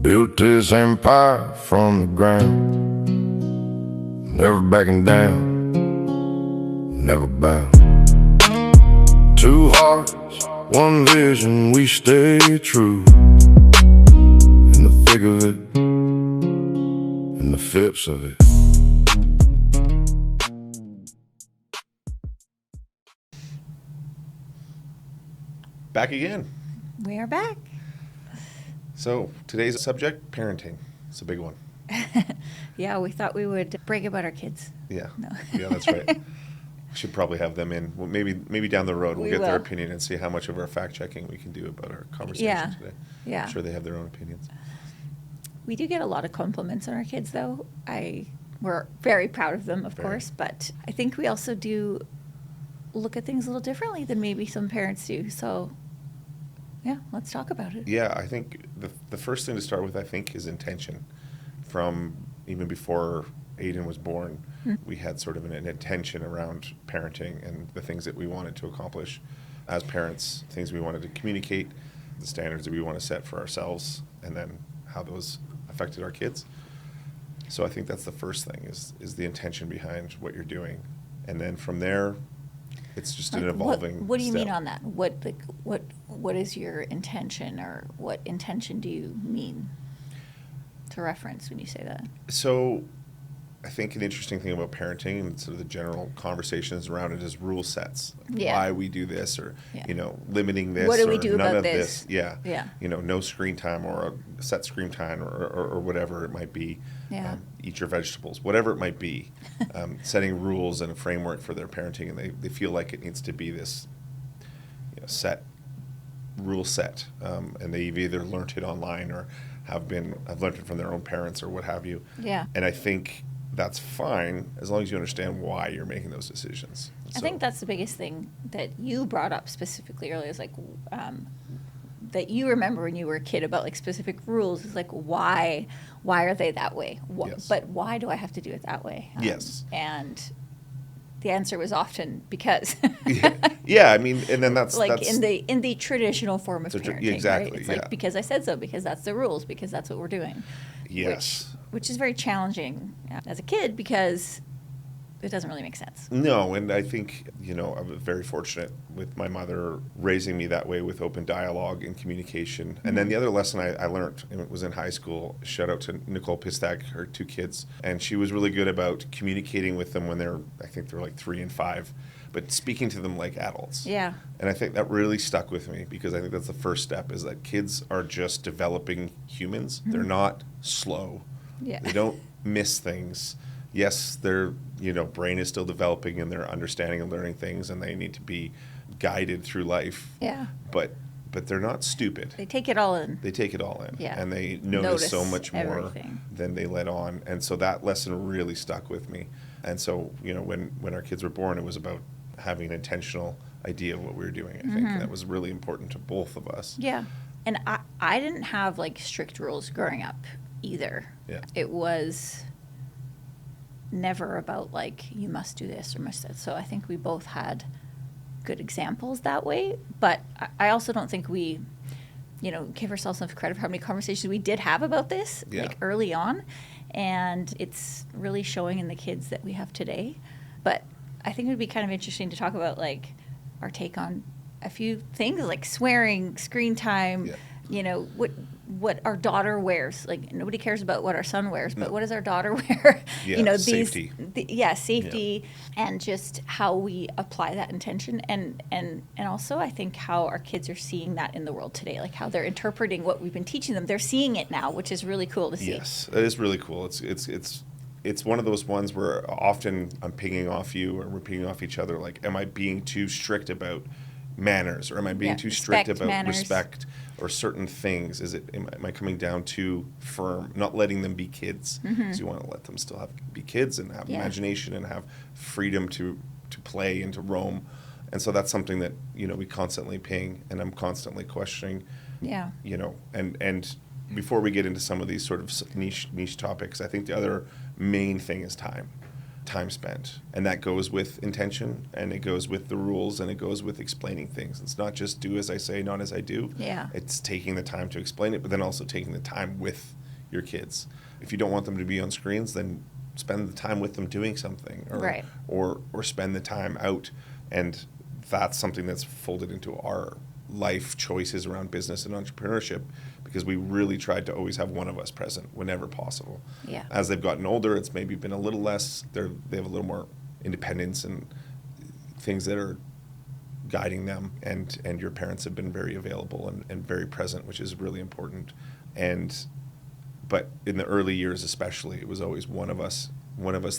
Built this empire from the ground, never backing down, never bound. Two hearts, one vision, we stay true. In the thick of it, in the Phipps of it. Back again. We are back. So today's subject, parenting. It's a big one. Yeah, we thought we would brag about our kids. Yeah. No. Yeah, that's right. We should probably have them in. Well, maybe down the road we'll get their opinion and see how much of our fact checking we can do about our conversation today. Yeah. I'm sure they have their own opinions. We do get a lot of compliments on our kids, though. We're very proud of them, of course, but I think we also do look at things a little differently than maybe some parents do. So, yeah, let's talk about it. Yeah, I think the first thing to start with, I think, is intention. From even before Aiden was born, we had sort of an intention around parenting and the things that we wanted to accomplish as parents, things we wanted to communicate, the standards that we want to set for ourselves, and then how those affected our kids. So I think that's the first thing is the intention behind what you're doing. And then from there, it's just an evolving What do you step. mean on that? What is your intention, or what intention do you mean to reference when you say that? So I think an interesting thing about parenting and sort of the general conversations around it is rule sets. Like why we do this, or, limiting this. What do we or do none about of this? Yeah. Yeah. No screen time, or a set screen time, or whatever it might be. Yeah. Eat your vegetables, whatever it might be. Setting rules and a framework for their parenting, and they feel like it needs to be this rule set. And they've either learned it online or have learned it from their own parents or what have you. Yeah. And I think that's fine as long as you understand why you're making those decisions. I think that's the biggest thing that you brought up specifically earlier, is like that you remember when you were a kid about like specific rules. Is like why are they that way? Yes. But why do I have to do it that way? Yes. And the answer was often because. Yeah, I mean, and then that's in the traditional form of parenting. Exactly. Right? It's like because I said so, because that's the rules, because that's what we're doing. Yes. Which is very challenging as a kid, because it doesn't really make sense. No, and I think, I'm very fortunate with my mother raising me that way, with open dialogue and communication. And then the other lesson I learned, and it was in high school, shout out to Nicole Pistak, her two kids, and she was really good about communicating with them when I think they're like 3 and 5, but speaking to them like adults. Yeah. And I think that really stuck with me, because I think that's the first step, is that kids are just developing humans. They're not slow. Yeah. They don't miss things. Yes, their brain is still developing, and they're understanding and learning things, and they need to be guided through life. Yeah. But they're not stupid. They take it all in. They take it all in. Yeah. And they notice so much more everything. than they let on. And so that lesson really stuck with me. And so, when our kids were born, it was about having an intentional idea of what we were doing, I think. And that was really important to both of us. Yeah. And I didn't have like strict rules growing up either. Yeah. It was never about like, you must do this or must that. So I think we both had good examples that way. But I also don't think we, give ourselves enough credit for how many conversations we did have about this, like early on. And it's really showing in the kids that we have today. But I think it would be kind of interesting to talk about like our take on a few things, like swearing, screen time, what our daughter wears. Like, nobody cares about what our son wears, but what does our daughter wear? Yeah, safety. Safety, and just how we apply that intention, and also I think how our kids are seeing that in the world today, like how they're interpreting what we've been teaching them. They're seeing it now, which is really cool to see. Yes, it is really cool. It's one of those ones where often I'm pinging off you, or we're pinging off each other. Like, am I being too strict about manners, or am I being too strict about respect or certain things? Am I coming down too firm, not letting them be kids? Because you want to let them still be kids and have imagination and have freedom to play and to roam. And so that's something that we constantly ping, and I'm constantly questioning. Yeah. And before we get into some of these sort of niche topics, I think the other main thing is time. time spent. And that goes with intention, and it goes with the rules, and it goes with explaining things. It's not just do as I say, not as I do. Yeah. It's taking the time to explain it, but then also taking the time with your kids. If you don't want them to be on screens, then spend the time with them doing something, or Right. or spend the time out. And that's something that's folded into our life choices around business and entrepreneurship, because we really tried to always have one of us present whenever possible. Yeah. As they've gotten older, it's maybe been a little less. They have a little more independence and things that are guiding them, and your parents have been very available and very present, which is really important. But in the early years especially, it was always one of us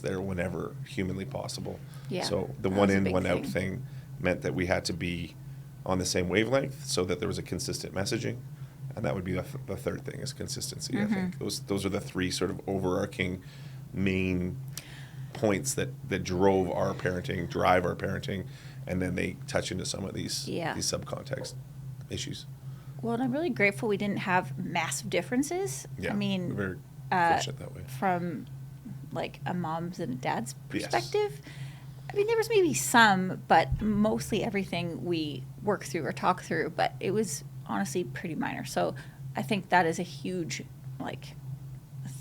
there whenever humanly possible. Yeah, So the that one was a in, big one out thing. thing meant that we had to be on the same wavelength so that there was a consistent messaging. And that would be the third thing, is consistency. Mm-hmm. I think those are the three sort of overarching main points that drive our parenting, and then they touch into some of these subcontext issues. Well, and I'm really grateful we didn't have massive differences. Yeah, I mean, we're very fortunate that way. from like a mom's and a dad's Yes. perspective. I mean, there was maybe some, but mostly everything we work through or talk through, but it was honestly pretty minor. So I think that is a huge,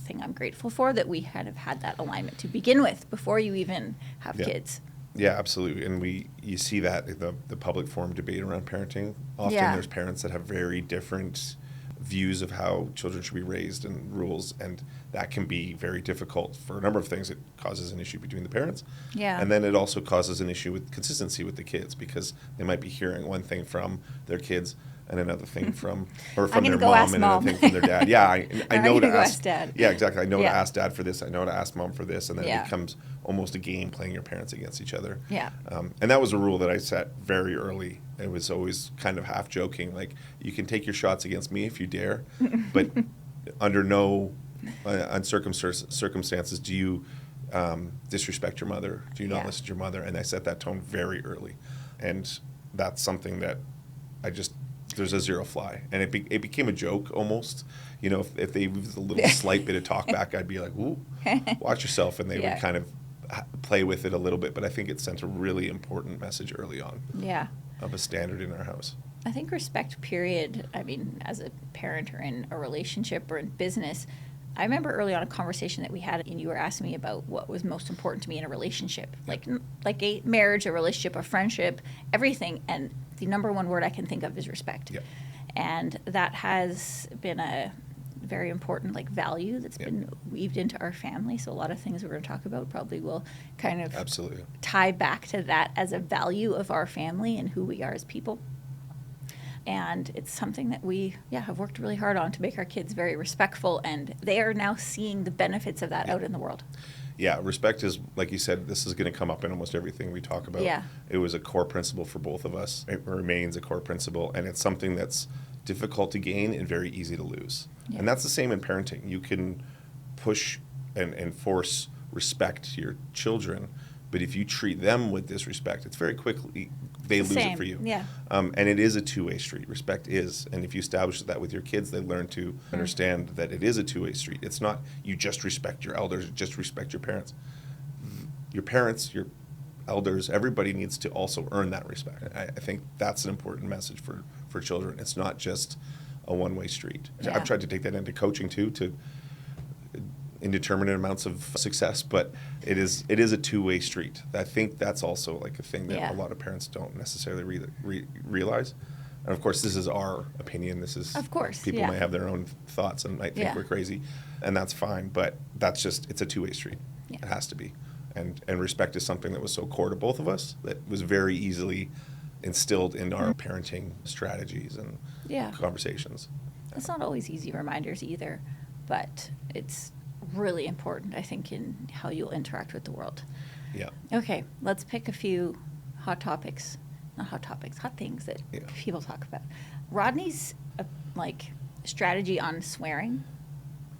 thing I'm grateful for, that we had that alignment to begin with before you even have Yeah. kids. Yeah, absolutely. And you see that in the public forum debate around parenting. Often Yeah. there's parents that have very different views of how children should be raised and rules, and that can be very difficult for a number of things. It causes an issue between the parents. Yeah. And then it also causes an issue with consistency with the kids, because they might be hearing one thing from their kids and another thing from their gonna go mom ask and Mom. another thing from their dad. Yeah, I I'm know to gonna go ask ask Dad. Yeah, exactly. I know Yeah. to ask Dad for this. I know to ask Mom for this, and then Yeah. it becomes almost a game, playing your parents against each other. Yeah. And that was a rule that I set very early. It was always kind of half joking, like, you can take your shots against me if you dare, but under no circumstances do you disrespect your mother. Do you not Yeah. listen to your mother? And I set that tone very early. And that's something that there's a zero fly. And it became a joke almost. You know, if they used a little slight bit of talk back, I'd be like, ooh, watch yourself. And they Yeah. would kind of play with it a little bit. But I think it sent a really important message early on Yeah. of a standard in our house. I think respect, period. I mean, as a parent or in a relationship or in business, I remember early on a conversation that we had, and you were asking me about what was most important to me in a relationship, like a marriage, a relationship, a friendship, everything. And the number one word I can think of is respect. Yeah. And that has been a very important value that's Yeah. been weaved into our family. So a lot of things we're going to talk about probably will kind of Absolutely. tie back to that as a value of our family and who we are as people. And it's something that we have worked really hard on to make our kids very respectful, and they are now seeing the benefits of that out in the world. Yeah, respect is, like you said, this is going to come up in almost everything we talk about. Yeah. It was a core principle for both of us. It remains a core principle, and it's something that's difficult to gain and very easy to lose. Yeah. And that's the same in parenting. You can push and force respect to your children, but if you treat them with disrespect, it's very quickly they lose Same, it for you. yeah. And it is a two-way street. Respect is. And if you establish that with your kids, they learn to understand that it is a two-way street. It's not you just respect your elders, just respect your parents. Your parents, your elders, everybody needs to also earn that respect. I think that's an important message for children. It's not just a one-way street. Yeah. I've tried to take that into coaching too, to indeterminate amounts of success, but it is a two-way street. I think that's also a thing that Yeah. a lot of parents don't necessarily realize. And of course, this is our opinion. This is, Of course, people yeah. may have their own thoughts and might think Yeah. we're crazy, and that's fine. But it's a two-way street. Yeah. It has to be. And respect is something that was so core to both of us that was very easily instilled in our parenting strategies and Yeah. conversations. It's not always easy reminders either, but it's really important, I think, in how you'll interact with the world. Yeah. Okay, let's pick a few hot things that Yeah. people talk about. Rodney's strategy on swearing,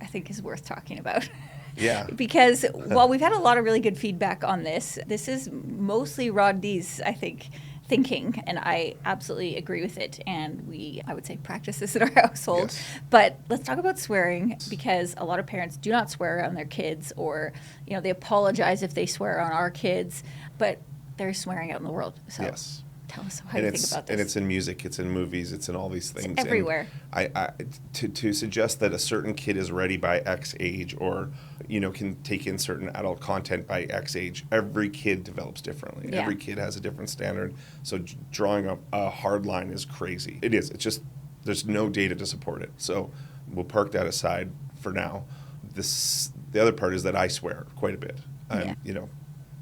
I think, is worth talking about. Yeah. Because while we've had a lot of really good feedback on this is mostly Rodney's, I think, thinking, and I absolutely agree with it. And I would say, practice this in our household. Yes. But let's talk about swearing, because a lot of parents do not swear around their kids, or, they apologize if they swear on our kids, but they're swearing out in the world. So Yes. tell us how you think about this. And it's in music, it's in movies, it's in all these things. It's everywhere. And to suggest that a certain kid is ready by X age, or can take in certain adult content by X age, every kid develops differently. Yeah. Every kid has a different standard. So drawing up a hard line is crazy. It is. It's just there's no data to support it. So we'll park that aside for now. The other part is that I swear quite a bit.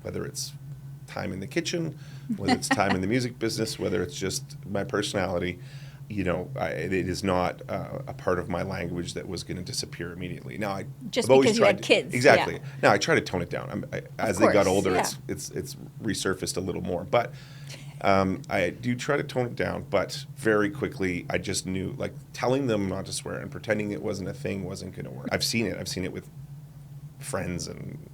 Whether it's time in the kitchen, whether it's time in the music business, whether it's just my personality, it is not a part of my language that was going to disappear immediately. Now, Just I've always because you had kids. Exactly. Yeah. Now, I try to tone it down. As they got older, it's resurfaced a little more. But I do try to tone it down. But very quickly, I just knew, like, telling them not to swear and pretending it wasn't a thing wasn't going to work. I've seen it. I've seen it with friends and,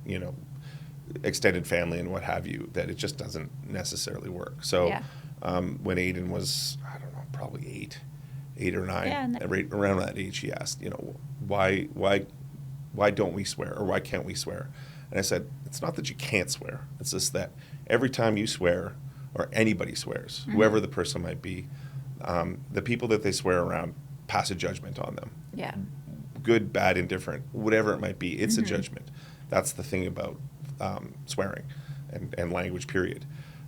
extended family and what have you, that it just doesn't necessarily work. So when Aiden was, I don't know, probably 8 or 9, right around that age, he asked, why don't we swear, or why can't we swear? And I said, it's not that you can't swear. It's just that every time you swear, or anybody swears, whoever the person might be, the people that they swear around pass a judgment on them. Yeah. Good, bad, indifferent, whatever it might be, it's a judgment. That's the thing about swearing and language, period.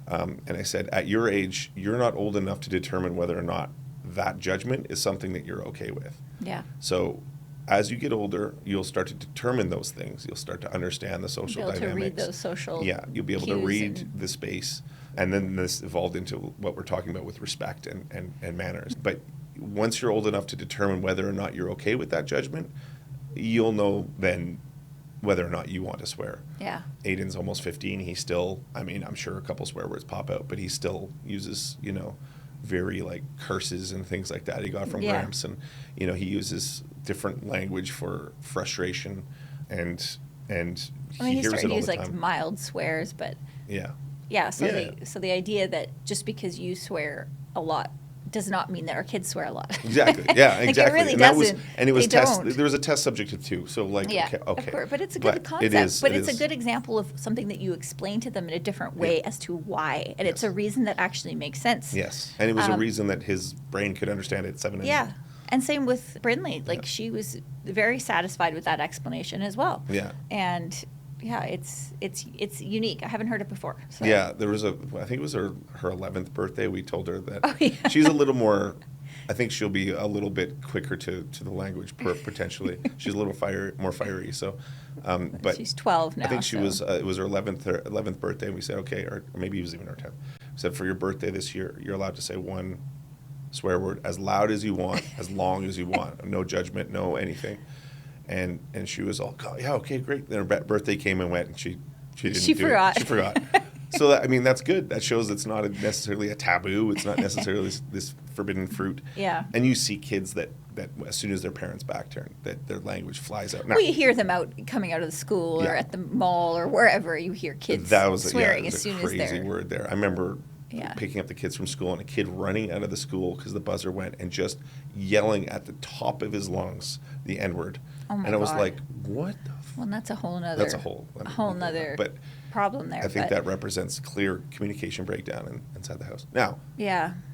And I said, at your age, you're not old enough to determine whether or not that judgment is something that you're okay with. Yeah. So as you get older, you'll start to determine those things. You'll start to understand the social dynamics. To read those social you'll be able to read the space. And then this evolved into what we're talking about with respect and manners. But once you're old enough to determine whether or not you're okay with that judgment, you'll know then whether or not you want to swear. Yeah. Aiden's almost 15. He still, I'm sure a couple swear words pop out, but he still uses, very like curses and things like that he got from Gramps. And, he uses different language for frustration and he hears it all the time. He use like mild swears, but so the idea that just because you swear a lot does not mean that our kids swear a lot. Exactly. Yeah, exactly. It really and doesn't. It was don't. There was a test subject too. So okay. Of course, but it's a good concept. It's a good example of something that you explain to them in a different way as to why, and it's a reason that actually makes sense. Yes, and it was a reason that his brain could understand it at 7 Yeah, and same with Brindley. Like she was very satisfied with that explanation as well. Yeah, and. Yeah, it's unique. I haven't heard it before. So. Yeah, I think it was her 11th birthday. We told her that she's a little more, I think she'll be a little bit quicker to the language potentially. She's a little more fiery. So, but she's 12 now. I think it was her 11th birthday, and we said, okay, or maybe it was even her 10th. We said, for your birthday this year, you're allowed to say one swear word as loud as you want, as long as you want. No judgment, no anything. And she was all, oh, yeah, okay, great. Then her birthday came and went, and she didn't do forgot. it. She forgot. So, that's good. That shows it's not necessarily a taboo. It's not necessarily this forbidden fruit. Yeah. And you see kids that as soon as their parents back turn, that their language flies out. Now, well, you hear them coming out of the school or at the mall or wherever. You hear kids swearing as soon as they're... That was a crazy word there. I remember picking up the kids from school and a kid running out of the school because the buzzer went and just yelling at the top of his lungs the N-word. Oh my and I was God. like, what the Well, that's a whole nother... That's a whole nother but problem there. I think that represents clear communication breakdown inside the house. Now,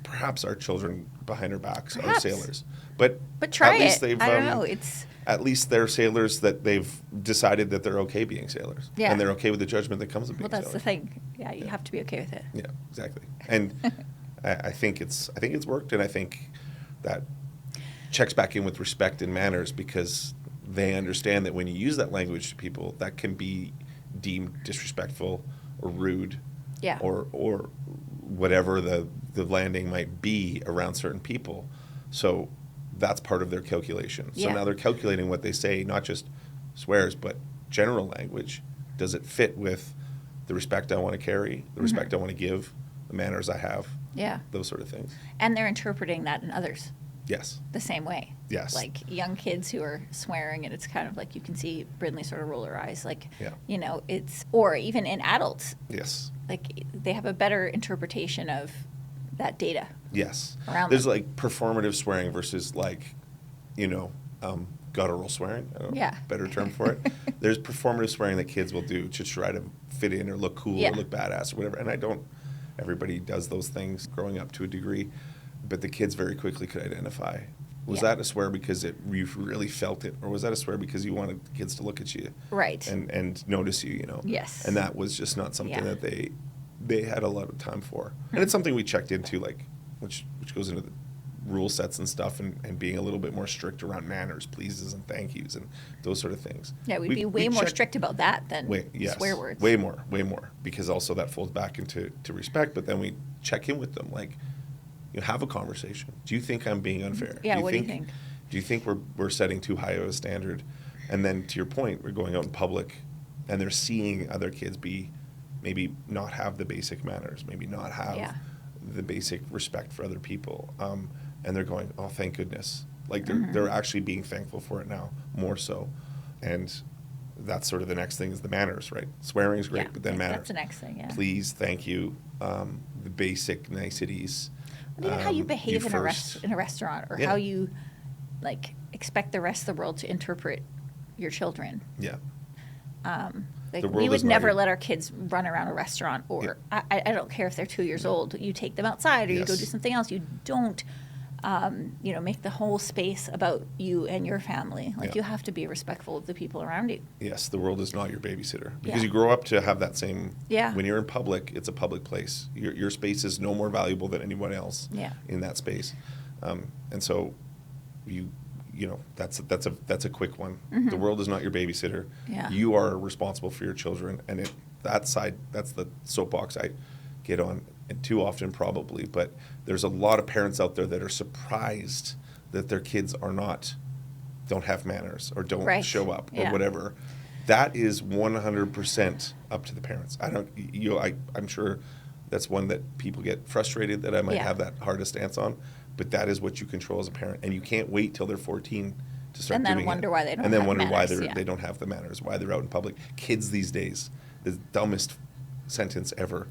perhaps our children behind our backs are sailors. But try at least it. I don't know. It's... At least they're sailors that they've decided that they're okay being sailors. Yeah. And they're okay with the judgment that comes with being sailors. Well, that's the thing. Yeah, you have to be okay with it. Yeah, exactly. And I think it's worked, and I think that checks back in with respect and manners because they understand that when you use that language to people, that can be deemed disrespectful or rude, or whatever the landing might be around certain people. So that's part of their calculation. So now they're calculating what they say, not just swears, but general language. Does it fit with the respect I want to carry, the respect I want to give, the manners I have? Yeah. Those sort of things. And they're interpreting that in others. Yes. The same way. Yes. Like young kids who are swearing, and it's kind of like you can see Brindley sort of roll her eyes. Like, it's, or even in adults. Yes. Like they have a better interpretation of that data. Yes. Around There's them. like performative swearing versus like, guttural swearing. I don't know, Yeah. better term for it. There's performative swearing that kids will do to try to fit in or look cool Yeah. or look badass or whatever. And everybody does those things growing up to a degree, but the kids very quickly could identify. Was Yeah. that a swear because you really felt it, or was that a swear because you wanted kids to look at you Right. and notice you, Yes. And that was just not something Yeah. that they had a lot of time for. And it's something we checked into, like, which goes into the rule sets and stuff, and being a little bit more strict around manners, pleases, and thank yous, and those sort of things. Yeah, we'd be way more strict about that than swear words. Way more, because also that folds back into respect. But then we check in with them, like, have a conversation. Do you think I'm being unfair? Yeah, what do you think? Do you think we're setting too high of a standard? And then to your point, we're going out in public, and they're seeing other kids maybe not have the basic manners, maybe not have the basic respect for other people, and they're going, oh, thank goodness. Like they're actually being thankful for it now, more so. And that's sort of the next thing is the manners, right? Swearing is great, Yeah, but then manners. That's the next thing, yeah. Please, thank you, the basic niceties. Even how you behave in first. a restaurant, or how you like expect the rest of the world to interpret your children. Yeah. Like The world we would is not never your- let our kids run around a restaurant, or I don't care if they're 2 years old. You take them outside, or you go Yes. do something else. You don't, make the whole space about you and your family. Like you have to be respectful of the people around you. Yes, the world is not your babysitter. Because Yeah. you grow up to have that same... Yeah. When you're in public, it's a public place. Your space is no more valuable than anyone else Yeah. in that space. And so that's a quick one. Mm-hmm. The world is not your babysitter. Yeah. You are responsible for your children. And that's the soapbox I get on, and too often probably. But there's a lot of parents out there that are surprised that their kids don't have manners or don't Right. show up or Yeah. whatever. That is 100% up to the parents. I'm sure that's one that people get frustrated that I might Yeah. have that hardest stance on, but that is what you control as a parent, and you can't wait till they're 14 to start And then doing wonder it. why they don't and then have wonder why manners, yeah. they don't have the manners, why they're out in public. Kids these days, the dumbest sentence ever,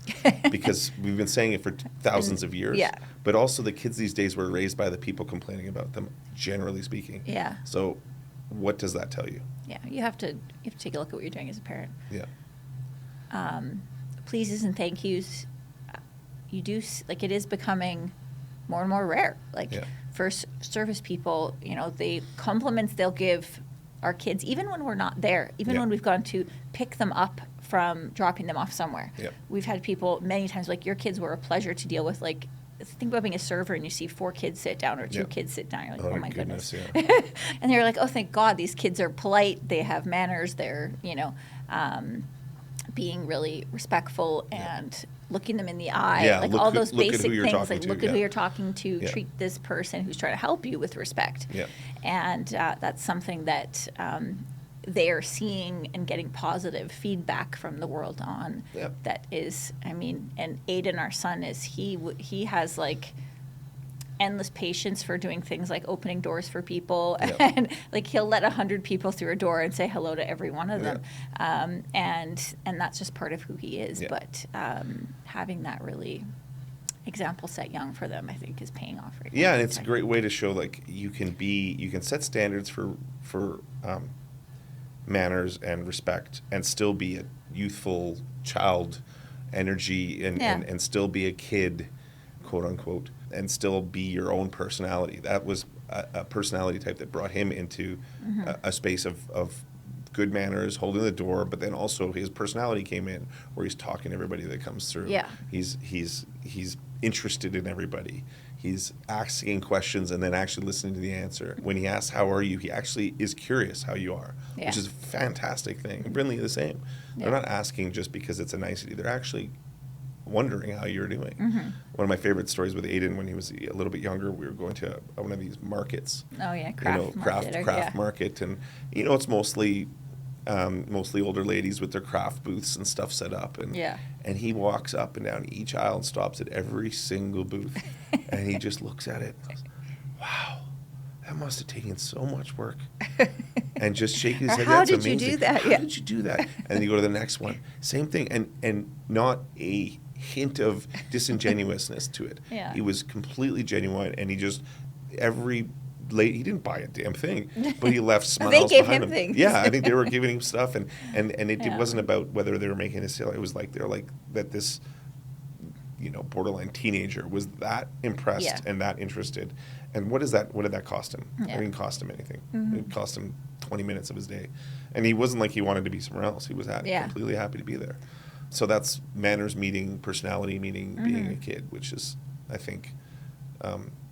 because we've been saying it for thousands of years. Yeah. But also the kids these days were raised by the people complaining about them, generally speaking. Yeah. So what does that tell you? Yeah, you have to take a look at what you're doing as a parent. Yeah. Pleases and thank yous, it is becoming more and more rare. Like Yeah. for service people, the compliments they'll give our kids, even when we're not there, even Yeah. when we've gone to pick them up from dropping them off somewhere. Yeah. We've had people many times like, your kids were a pleasure to deal with. Like, think about being a server and you see 4 kids sit down or 2 Yeah. kids sit down. You're like, oh my goodness. Yeah. And they're like, oh, thank God, these kids are polite. They have manners. They're, being really respectful and looking them in the eye. Yeah, like look all who- those look at basic who you're things. talking Like, to, look at who yeah. you're talking to. Yeah. Treat this person who's trying to help you with respect. Yeah. And that's something that they are seeing and getting positive feedback from the world on. Yep. That is, and Aiden, our son, he has like endless patience for doing things like opening doors for people. Yep. And like he'll let 100 people through a door and say hello to every one of them. And that's just part of who he is. Yeah. But having that really example set young for them, I think, is paying off right now. Yeah, and it's a great way to show like you can set standards for manners and respect and still be a youthful child energy and still be a kid, quote unquote, and still be your own personality. That was a personality type that brought him into a space of good manners, holding the door, but then also his personality came in where he's talking to everybody that comes through. Yeah. He's interested in everybody. He's asking questions and then actually listening to the answer. When he asks, how are you? He actually is curious how you are, Yeah. which is a fantastic thing. Brindley, the same. They're not asking just because it's a nicety. They're actually wondering how you're doing. One of my favorite stories with Aiden, when he was a little bit younger, we were going to one of these markets. Oh, yeah, Craft market. And, it's mostly older ladies with their craft booths and stuff set up. And, Yeah. and he walks up and down each aisle and stops at every single booth. And he just looks at it and goes, wow, that must have taken so much work. And just shaking his head. How That's did you amazing. do that? How Yeah. did you do that? And then you go to the next one. Same thing. And not a hint of disingenuousness to it. Yeah. He was completely genuine, and he just he didn't buy a damn thing, but he left smiles They gave behind him things. Yeah, I think they were giving him stuff, and it Yeah. wasn't about whether they were making a sale. It was like they're like that this, borderline teenager was that impressed Yeah. and that interested. And what did that cost him? Yeah. It didn't cost him anything. Mm-hmm. It cost him 20 minutes of his day, and he wasn't like he wanted to be somewhere else. He was Yeah. completely happy to be there. So that's manners meeting personality meeting being a kid, which is, I think,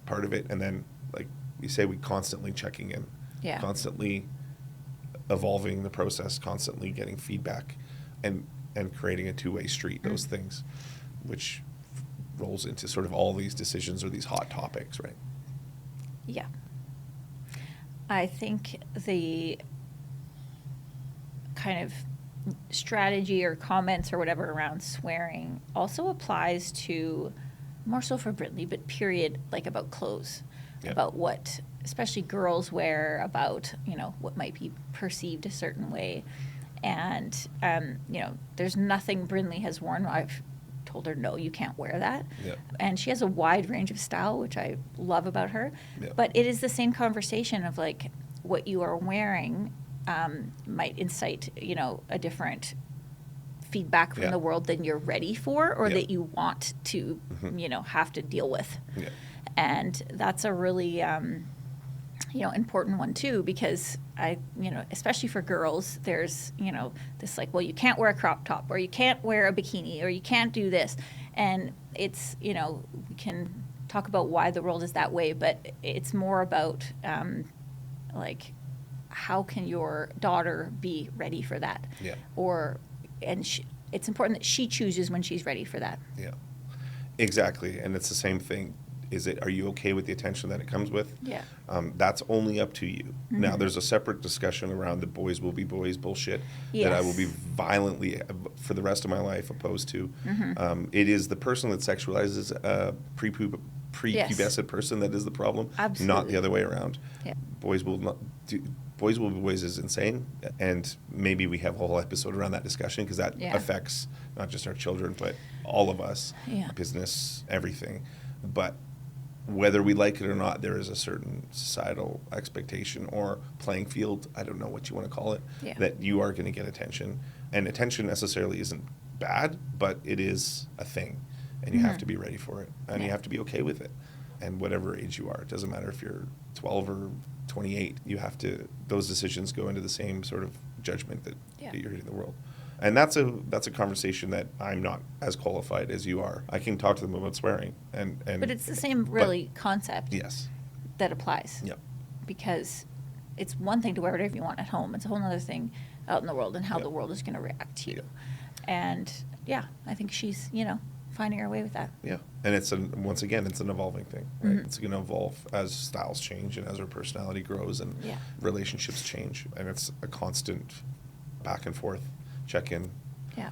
part of it. And then, like you say, we constantly checking in, Yeah. constantly evolving the process, constantly getting feedback, and creating a two-way street. Those things, which rolls into sort of all these decisions or these hot topics, right? Yeah. I think the kind of strategy or comments or whatever around swearing also applies to, more so for Brittany, but period, like about clothes, Yeah. about what especially girls wear, about, what might be perceived a certain way. And, there's nothing Brindley has worn. I've told her, no, you can't wear that. Yeah. And she has a wide range of style, which I love about her. Yeah. But it is the same conversation of like what you are wearing might incite, a different feedback from Yeah. the world than you're ready for, or Yeah. that you want to, have to deal with. Yeah. And that's a really, important one too, because especially for girls, there's, this like, well, you can't wear a crop top, or you can't wear a bikini, or you can't do this. And it's, we can talk about why the world is that way, but it's more about, like, how can your daughter be ready for that? Yeah. It's important that she chooses when she's ready for that. Yeah, exactly. And it's the same thing. Are you okay with the attention that it comes with? Yeah. That's only up to you. Mm-hmm. Now, there's a separate discussion around the boys will be boys bullshit that I will be Yes. violently, for the rest of my life, opposed to. Mm-hmm. It is the person that sexualizes a prepubescent person that is the problem, not Absolutely. the other way around. Yeah. Boys will be boys is insane, and maybe we have a whole episode around that discussion, because that Yeah. affects not just our children but all of us, Yeah. business, everything. But whether we like it or not, there is a certain societal expectation or playing field, I don't know what you want to call it, Yeah. that you are going to get attention. And attention necessarily isn't bad, but it is a thing, and you have to be ready for it, and you Yeah. have to be okay with it. And whatever age you are, it doesn't matter if you're 12 or 28, those decisions go into the same sort of judgment that you're hitting the world. And that's a conversation that I'm not as qualified as you are. I can talk to them about swearing, and But it's the same really concept yes, that applies. yep, Because it's one thing to wear whatever you want at home. It's a whole other thing out in the world and how Yeah. the world is going to react to you. Yeah. And I think she's, finding her way with that. yeah. And once again, it's an evolving thing, right? Mhm. It's going to evolve as styles change and as her personality grows and Yeah. relationships change, and it's a constant back and forth check-in. Yeah.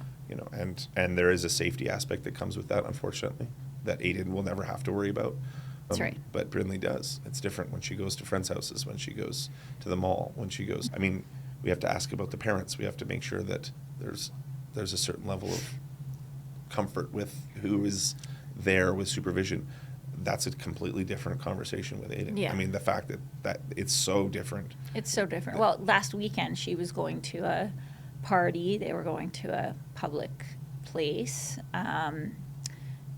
And there is a safety aspect that comes with that, unfortunately, that Aiden will never have to worry about. That's right. But Brindley does. It's different when she goes to friends' houses, when she goes to the mall, when she goes. I mean, we have to ask about the parents. We have to make sure that there's a certain level of comfort with who is there with supervision. That's a completely different conversation with Aiden. Yeah. I mean, the fact that it's so different. It's so different. Well, last weekend she was going to a party. They were going to a public place.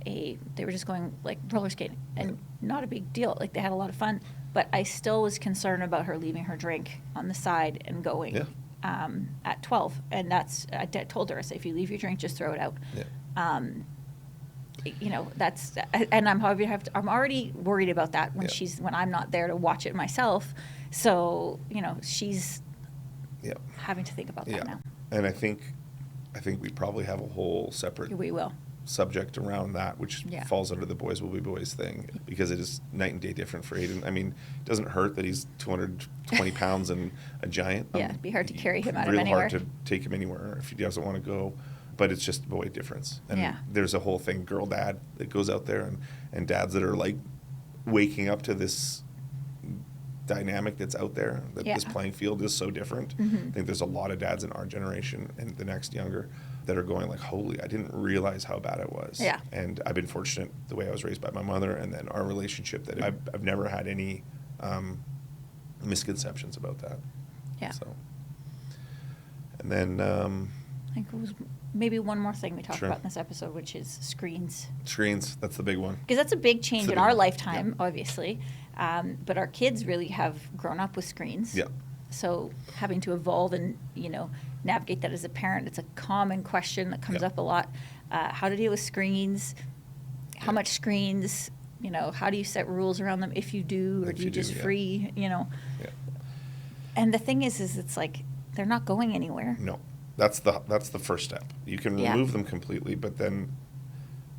They were just going like roller skating, and not a big deal. Like, they had a lot of fun. But I still was concerned about her leaving her drink on the side and going at 12. And I told her, I said, if you leave your drink, just throw it out. Yeah. That's, and I'm already worried about that when Yeah. when I'm not there to watch it myself. So, she's Yeah. having to think about that now. And I think we probably have a whole separate We will. subject around that, which Yeah. falls under the boys will be boys thing, because it is night and day different for Aiden. I mean, it doesn't hurt that he's 220 pounds and a giant. Yeah, it'd be hard to carry him out of real anywhere. hard to take him anywhere if he doesn't want to go. But it's just a boy difference. And Yeah. there's a whole thing, girl dad, that goes out there, and dads that are like waking up to this dynamic that's out there, that this playing field is so different. I think there's a lot of dads in our generation and the next younger that are going like, holy, I didn't realize how bad it was. Yeah. And I've been fortunate the way I was raised by my mother, and then our relationship, that I've never had any misconceptions about that. Yeah. So, and then I think it was maybe one more thing we talked Sure. about in this episode, which is screens. screens, that's the big one. Because that's a big change the in big our one. lifetime, obviously. But our kids really have grown up with screens. Yeah. So having to evolve and, navigate that as a parent, it's a common question that comes Yeah. up a lot. How to deal with screens, how Yeah. much screens, how do you set rules around them if you do, or If do you you do, just yeah. free, Yeah. And the thing is it's like they're not going anywhere. No, that's the first step. You can Yeah. remove them completely, but then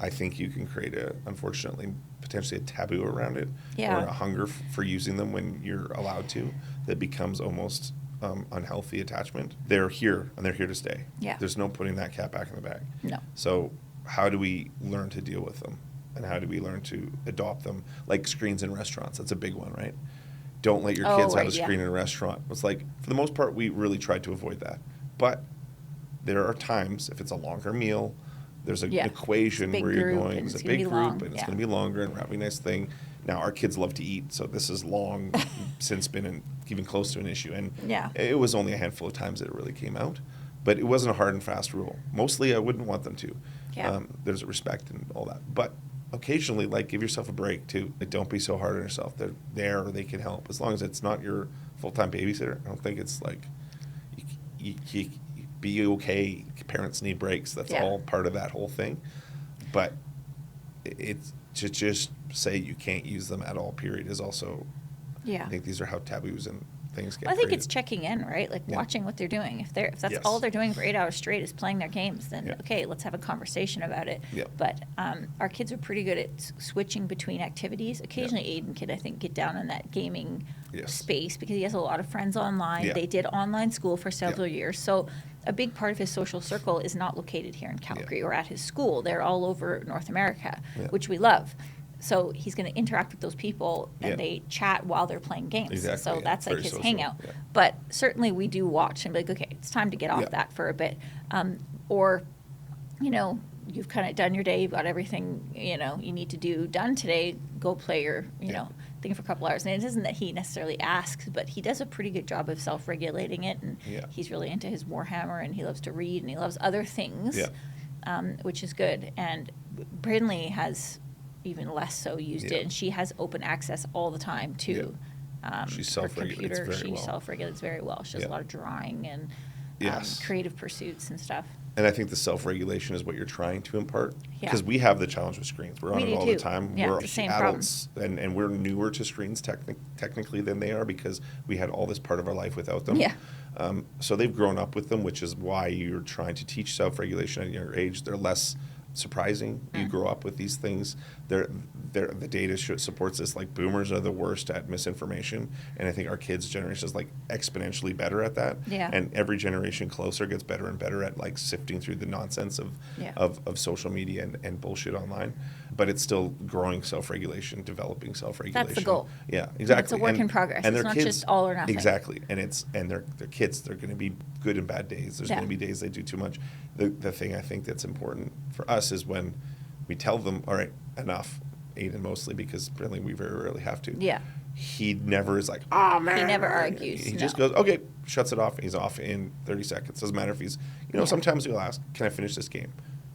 I think you can create unfortunately, potentially a taboo around it, Yeah. or a hunger for using them when you're allowed to, that becomes almost unhealthy attachment. They're here, and they're here to stay. Yeah. There's no putting that cat back in the bag. No. So how do we learn to deal with them? And how do we learn to adopt them? Like screens in restaurants, that's a big one, right? Don't let your kids have right, a screen in a restaurant. It's like, for the most part, we really tried to avoid that. But there are times, if it's a longer meal, there's an equation big where you're group, going, and it's a it's gonna big be group, long, and it's yeah. going to be longer, and we're having a nice thing. Now, our kids love to eat, so this has long since been even close to an issue. And Yeah. it was only a handful of times that it really came out. But it wasn't a hard and fast rule. Mostly, I wouldn't want them to. Yeah. There's respect and all that. But occasionally, like, give yourself a break, too. Like, don't be so hard on yourself. They're there, or they can help. As long as it's not your full-time babysitter, I don't think it's like, you be okay. Parents need breaks. That's Yeah. all part of that whole thing. But it's to just say you can't use them at all, period, is also, Yeah. I think these are how taboos and things get I think created. it's checking in, right? Like Yeah. watching what they're doing. If that's Yes. all they're doing for 8 hours straight is playing their games, then Yeah. okay, let's have a conversation about it. Yeah. But our kids are pretty good at switching between activities. Occasionally, Aiden can, I think, get down in that gaming Yes. space because he has a lot of friends online. Yeah. They did online school for several years, so a big part of his social circle is not located here in Calgary or at his school. They're all over North America, Yeah. which we love. So he's going to interact with those people, and Yeah. they chat while they're playing games. Exactly, So yeah. that's like Very his social, hangout. yeah. But certainly we do watch and be like, okay, it's time to get off Yeah. that for a bit. Or, you've kind of done your day, you've got everything, you need to do done today, go play your, thing for a couple hours. And it isn't that he necessarily asks, but he does a pretty good job of self-regulating it. And Yeah. he's really into his Warhammer, and he loves to read, and he loves other things, Yeah. which is good. And Brindley has even less so used Yeah. it, and she has open access all the time to She her self-regulates computer. very She well. self-regulates very well. She does Yeah. a lot of drawing and Yes. creative pursuits and stuff. And I think the self-regulation is what you're trying to impart. Yeah. Because we have the challenge with screens. We're on We it do all the too. time. Yeah, We're it's the same adults, and we're newer to screens technically than they are, because we had all this part of our life without them. Yeah. So they've grown up with them, which is why you're trying to teach self-regulation at a younger age. They're less surprising. You grow up with these things. The data supports this. Like, boomers are the worst at misinformation, and I think our kids' generation is like exponentially better at that. Yeah. And every generation closer gets better and better at like sifting through the nonsense of social media and bullshit online. But it's still growing self-regulation, developing self-regulation. That's the goal. Yeah, exactly. It's a work in progress. And It's their not kids, just all or nothing. Exactly. And they're kids. They're going to be good and bad days. There's Yeah. going to be days they do too much. The thing I think that's important for us is when we tell them, all right, enough. Aiden mostly, because really we very rarely have to. Yeah. He never is like, oh man. He never argues, He no. just goes, okay, shuts it off, and he's off in 30 seconds. Doesn't matter if he's, sometimes he'll ask, can I finish this game?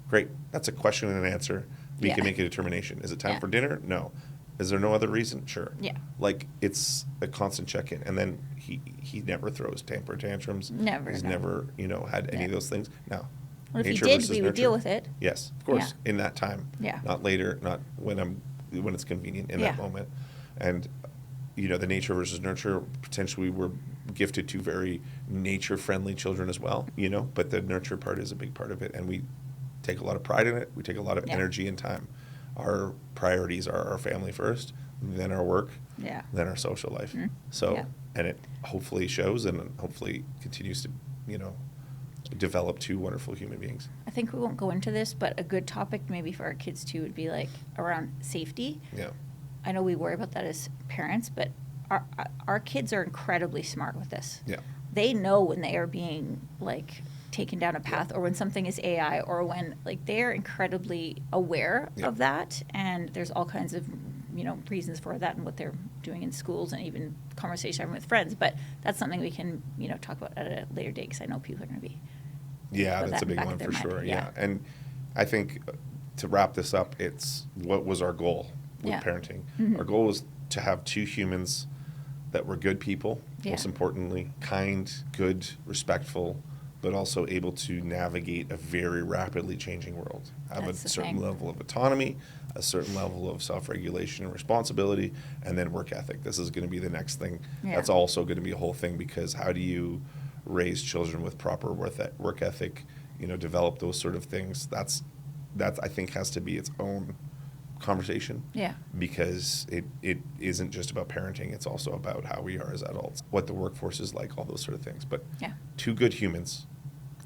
Great. That's a question and an answer. We Yeah. can make a determination. Is it time Yeah. for dinner? No. Is there no other reason? Sure. Yeah. Like, it's a constant check-in. And then he never throws temper tantrums. Never, He's no. never, had any Yeah. of those things. No. Well, if he Nature did, versus we would nurture. deal with it. Yes, of course. Yeah. In that time. Yeah. Not later, not when it's convenient in that Yeah. moment. And, the nature versus nurture, potentially we're gifted to very nature-friendly children as well, but the nurture part is a big part of it. And we take a lot of pride in it. We take a lot of Yeah. energy and time. Our priorities are our family first, then our work, Yeah. then our social life. Mhm. So, Yeah. and it hopefully shows and hopefully continues to, develop two wonderful human beings. I think we won't go into this, but a good topic maybe for our kids too would be like around safety. Yeah. I know we worry about that as parents, but our kids are incredibly smart with this. Yeah. They know when they are being like taken down a path, or when something is AI, or when like they're incredibly aware Yeah. of that. And there's all kinds of reasons for that and what they're doing in schools and even conversation having with friends. But that's something we can talk about at a later date, because I know people are going to be. Yeah, put that's that a big back one of their for mind. sure. Yeah. Yeah. And I think to wrap this up, it's what was our goal with Yeah. parenting? Mhm. Our goal was to have two humans that were good people, Yeah. most importantly, kind, good, respectful, but also able to navigate a very rapidly changing world. Have That's a the certain thing. level of autonomy, a certain level of self-regulation and responsibility, and then work ethic. This is going to be the next thing. Yeah. That's also going to be a whole thing, because how do you raise children with proper work ethic, develop those sort of things? That's I think has to be its own conversation. Yeah. Because it isn't just about parenting, it's also about how we are as adults, what the workforce is like, all those sort of things. But Yeah. two good humans,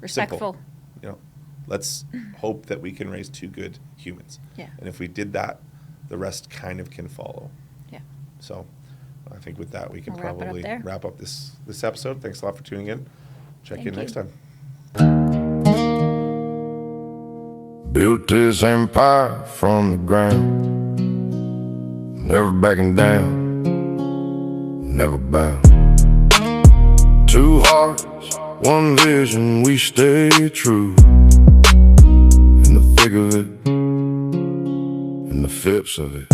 Respectful. simple, let's hope that we can raise two good humans. Yeah. And if we did that, the rest kind of can follow. Yeah. So I think with that, we can We'll wrap it up probably there. wrap up this episode. Thanks a lot for tuning in. Check Thank in next you. time. Built this empire from the ground, never backing down, never bound. Two hearts, one vision, we stay true. In the thick of it, in the Phipps of it.